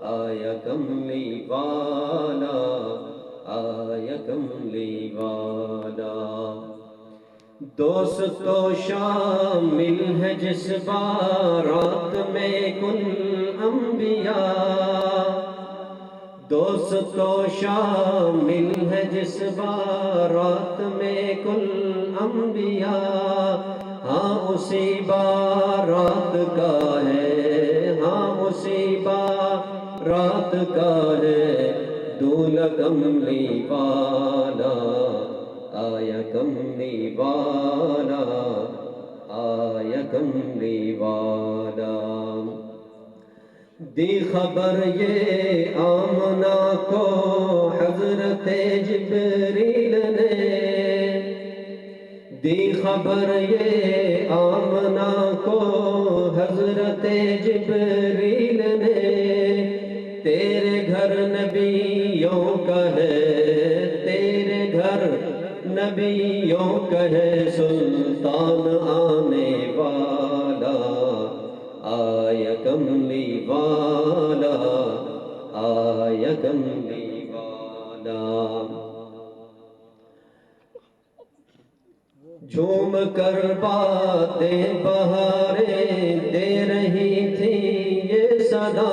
آیا کملی والا، آیا کملی والا۔ دوست و شامل ہے جس بارات میں کل انبیاء، دوست و شامل ہے جس بارات میں کل انبیاء۔ ہاں اسی بارات کا ہے، ہاں اسی بارات کا ہے دولہا کملی والا، آیا کملی والا، آیا کملی والا۔ دی خبر یہ آمنہ کو حضرت جبریل نے، دی خبر یہ آمنہ کو حضرت جبریل نے، تیرے گھر نبیوں کا ہے، تیرے گھر نبیوں کا ہے سلطان آنے والا، آیا کملی والا، آیا کملی والا۔ جھوم کر باتیں بہاریں دے رہی تھی یہ صدا،